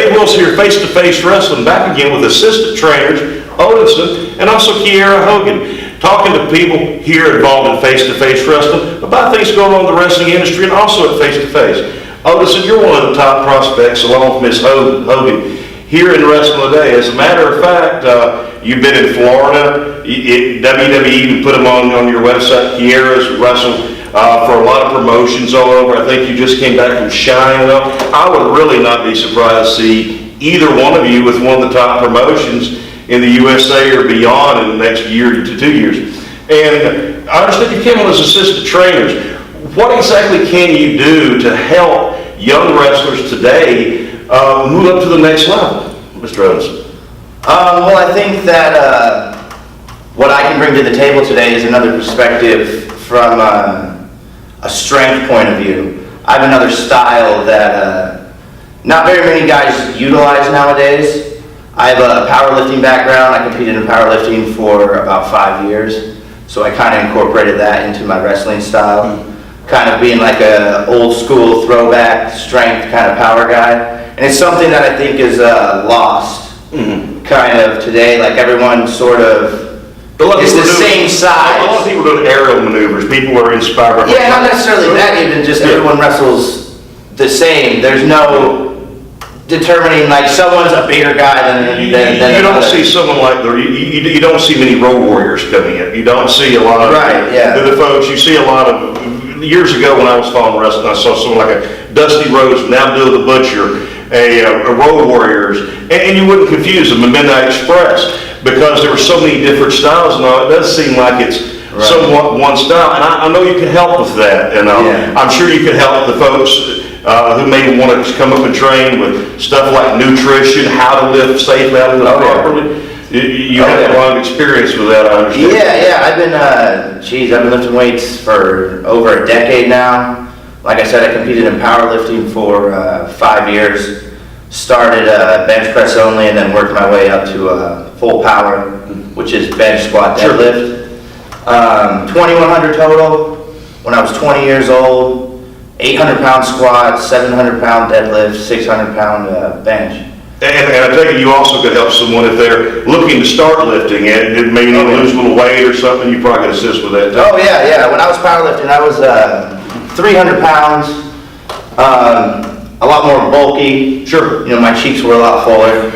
Dave Will's here, Face to Face Wrestling, back again with assistant trainers Odinson and also Kiera Hogan, talking to people here involved in Face to Face Wrestling about things going on in the wrestling industry and also at Face to Face. Odinson, you're one of the top prospects along with Miss Hogan here in Wrestling Today. As a matter of fact, you've been in Florida. WWE even put them on your website. Kiera's wrestled for a lot of promotions all over. I think you just came back from Shine. I would really not be surprised to see either one of you with one of the top promotions in the USA or beyond in the next year to 2 years. And I understand you came on as assistant trainers. What exactly can you do to help young wrestlers today move up to the next level, Mr. Odinson? Well, I think that what I can bring to the table today is another perspective from a strength point of view. I have another style that not very many guys utilize nowadays. I have a powerlifting background. I competed in powerlifting for about 5 years, so I kind of incorporated that into my wrestling style, kind of being like a old school throwback strength kind of power guy. And it's something that I think is lost kind of today. Like everyone sort of it's the same size. A lot of people doing aerial maneuvers. People are inspired by not necessarily that even, just everyone wrestles the same. There's no determining like someone's a bigger guy than you don't see someone like you don't see many road warriors coming in. You don't see a lot of the folks. You see a lot of years ago when I was following wrestling, I saw someone like a Dusty Rhodes, now Bill the Butcher, a Road Warriors, and you wouldn't confuse them, a Midnight Express, because there were so many different styles and all. It does seem like it's somewhat one style, and I know you can help with that, and I'm sure you can help the folks who may want to come up and train with stuff like nutrition, how to lift safely, how to lift properly. You have a lot of experience with that, I understand. I've been lifting weights for over a decade now. Like I said, I competed in powerlifting for 5 years. Started bench press only and then worked my way up to full power, which is bench, squat, deadlift. 2,100 total when I was 20 years old. 800-pound squat, 700-pound deadlift, 600-pound bench. And I take it you also could help someone if they're looking to start lifting and maybe need to lose a little weight or something. You probably could assist with that too. Oh yeah. When I was powerlifting, I was 300 pounds, a lot more bulky. Sure. You know, my cheeks were a lot fuller.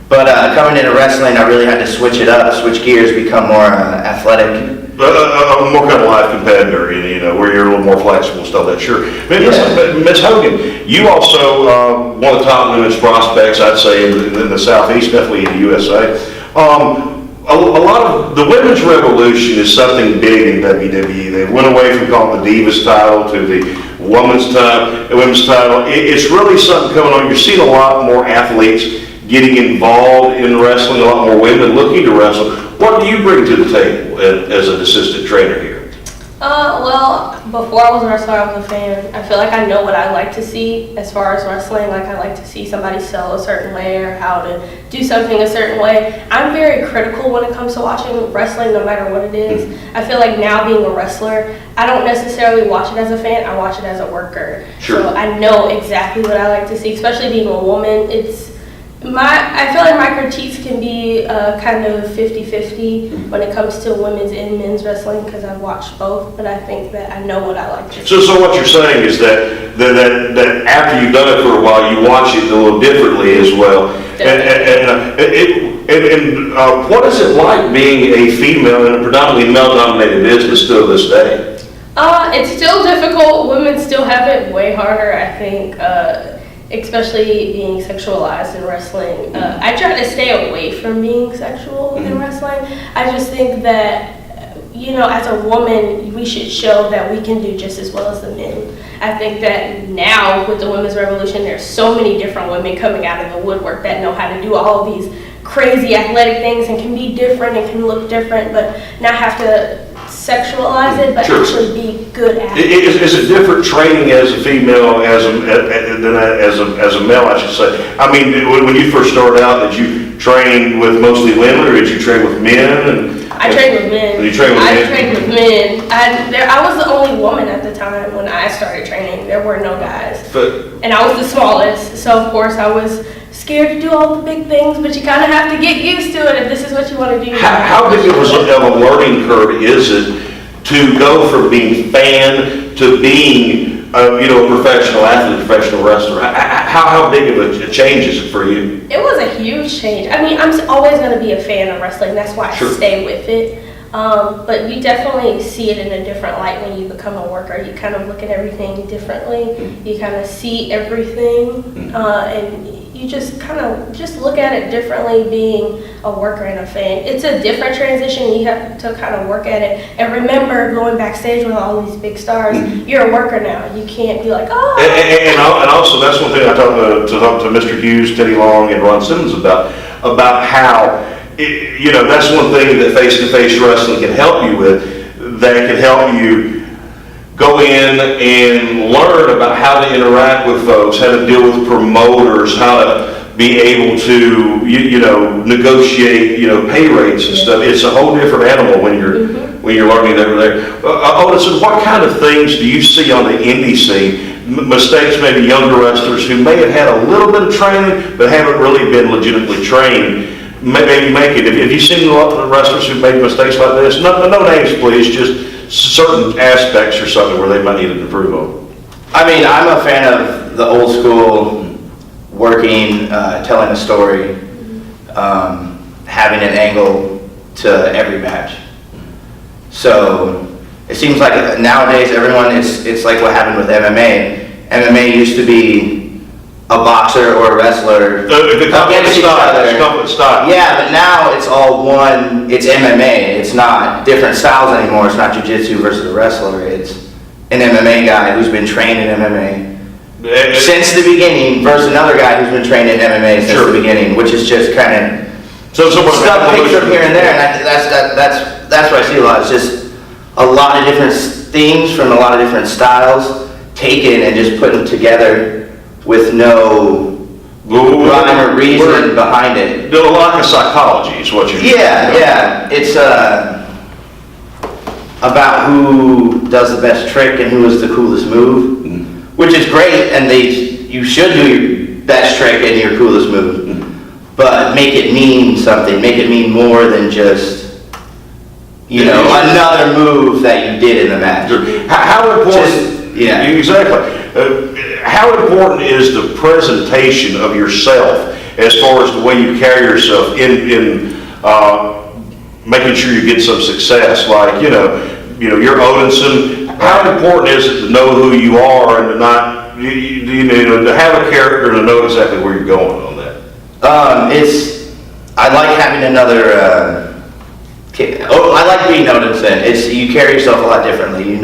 But coming into wrestling, I really had to switch it up, switch gears, become more athletic. A more kind of live competitor, you know, where you're a little more flexible, stuff like that. Sure. Miss Hogan, you also one of the top women's prospects, I'd say, in the Southeast, definitely in the USA. A lot of the women's revolution is something big in WWE. They went away from calling the Divas title to the women's title. It's really something coming on. You're seeing a lot more athletes getting involved in wrestling, a lot more women looking to wrestle. What do you bring to the table as an assistant trainer here? Well, before I was a wrestler, I was a fan. I feel like I know what I like to see as far as wrestling. Like I like to see somebody sell a certain way or how to do something a certain way. I'm very critical when it comes to watching wrestling, no matter what it is. I feel like now being a wrestler, I don't necessarily watch it as a fan. I watch it as a worker. Sure. So I know exactly what I like to see, especially being a woman. I feel like my critiques can be kind of 50-50 when it comes to women's and men's wrestling because I've watched both, but I think that I know what I like to see. So what you're saying is that after you've done it for a while, you watch it a little differently as well. And what is it like being a female in a predominantly male-dominated business still this day? It's still difficult. Women still have it way harder, I think. Especially being sexualized in wrestling. I try to stay away from being sexual in wrestling. I just think that, you know, as a woman, we should show that we can do just as well as the men. I think that now with the women's revolution, there's so many different women coming out of the woodwork that know how to do all these crazy athletic things and can be different and can look different, but not have to sexualize it, but actually be good at it. Is it different training as a female than as a male, I should say? I mean, when you first started out, did you train with mostly women or did you train with men? I trained with men. You trained with I men? trained with men. I was the only woman at the time when I started training. There were no guys. And I was the smallest, so of course I was scared to do all the big things, but you kind of have to get used to it if this is what you want to do. How big of a learning curve is it to go from being fan to being, a professional athlete, professional wrestler? How big of a change is it for you? It was a huge change. I mean, I'm always going to be a fan of wrestling. That's why I stay with it. But you definitely see it in a different light when you become a worker. You kind of look at everything differently. You kind of see everything, and you just kind of just look at it differently being a worker and a fan. It's a different transition. You have to kind of work at it. And remember, going backstage with all these big stars, you're a worker now. You can't be like, oh. And also, that's one thing I talked to Mr. Hughes, Teddy Long, and Ron Simmons about how, that's one thing that face-to-face wrestling can help you with, that can help you go in and learn about how to interact with folks, how to deal with promoters, how to be able to, negotiate, pay rates and stuff. It's a whole different animal when you're learning over there. Odinson, what kind of things do you see on the indie scene? Mistakes maybe younger wrestlers who may have had a little bit of training but haven't really been legitimately trained maybe make it. Have you seen a lot of wrestlers who made mistakes like this? No names, please, just certain aspects or something where they might need to improve on. I mean, I'm a fan of the old school, working, telling a story, having an angle to every match. So it seems like nowadays everyone it's like what happened with MMA. MMA used to be a boxer or a wrestler against each other. Yeah, but now it's all one. It's MMA. It's not different styles anymore. It's not jiu-jitsu versus a wrestler. It's an MMA guy who's been trained in MMA since the beginning versus another guy who's been trained in MMA since the beginning, which is just kind of stuff picked up here and there. And that's what I see a lot. It's just a lot of different things from a lot of different styles taken and just put together with no rhyme or reason behind it. A lack of psychology is what you're saying. Yeah. It's about who does the best trick and who is the coolest move, which is great, and you should do your best trick and your coolest move, but make it mean something. Make it mean more than just, another move that you did in the match. How important? Exactly. How important is the presentation of yourself as far as the way you carry yourself in making sure you get some success? Like, you're Odinson. How important is it to know who you are and to not, to have a character and to know exactly where you're going on that? I like having another, I like being Odinson. You carry yourself a lot differently,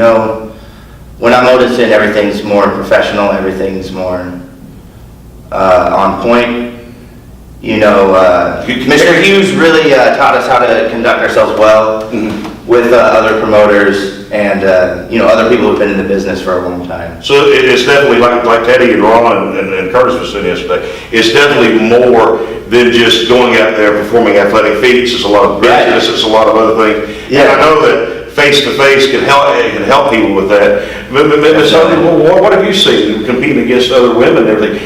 When I'm Odinson, everything's more professional, everything's more on point. Mr. Hughes really taught us how to conduct ourselves well with other promoters and other people who've been in the business for a long time. So it's definitely like Teddy and Ron and Curtis was saying yesterday. It's definitely more than just going out there performing athletic feats. It's a lot of business. It's a lot of other things. Yeah. And I know that face-to-face can help people with that. But what have you seen competing against other women and everything?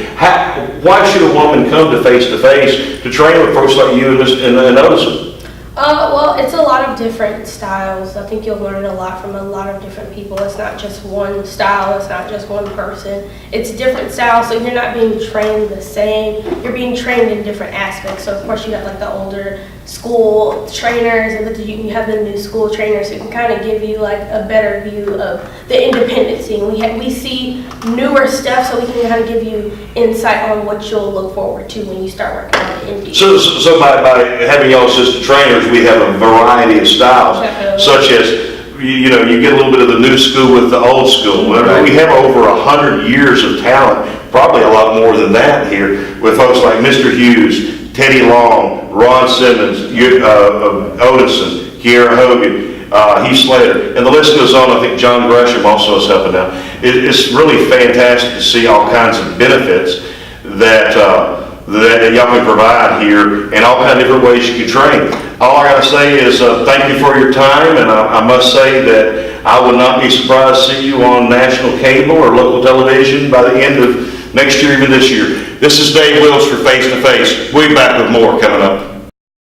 Why should a woman come to face-to-face to train with folks like you and Odinson? Well, it's a lot of different styles. I think you'll learn a lot from a lot of different people. It's not just one style. It's not just one person. It's different styles, so you're not being trained the same. You're being trained in different aspects. So, of course, you have like the older school trainers, and then you have the new school trainers who can kind of give you like a better view of the independent scene. We see newer stuff, so we can kind of give you insight on what you'll look forward to when you start working on the indie. So by having y'all assistant trainers, we have a variety of styles, such as you get a little bit of the new school with the old school. Right. We have over 100 years of talent, probably a lot more than that here, with folks like Mr. Hughes, Teddy Long, Ron Simmons, Odinson, Kiera Hogan, Heath Slater, and the list goes on. I think John Gresham also is helping out. It's really fantastic to see all kinds of benefits that that y'all can provide here, and all kind of different ways you can train. All I gotta say is, thank you for your time, and I must say that I would not be surprised to see you on national cable or local television by the end of next year, even this year. This is Dave Wills for Face to Face. We'll be back with more coming up.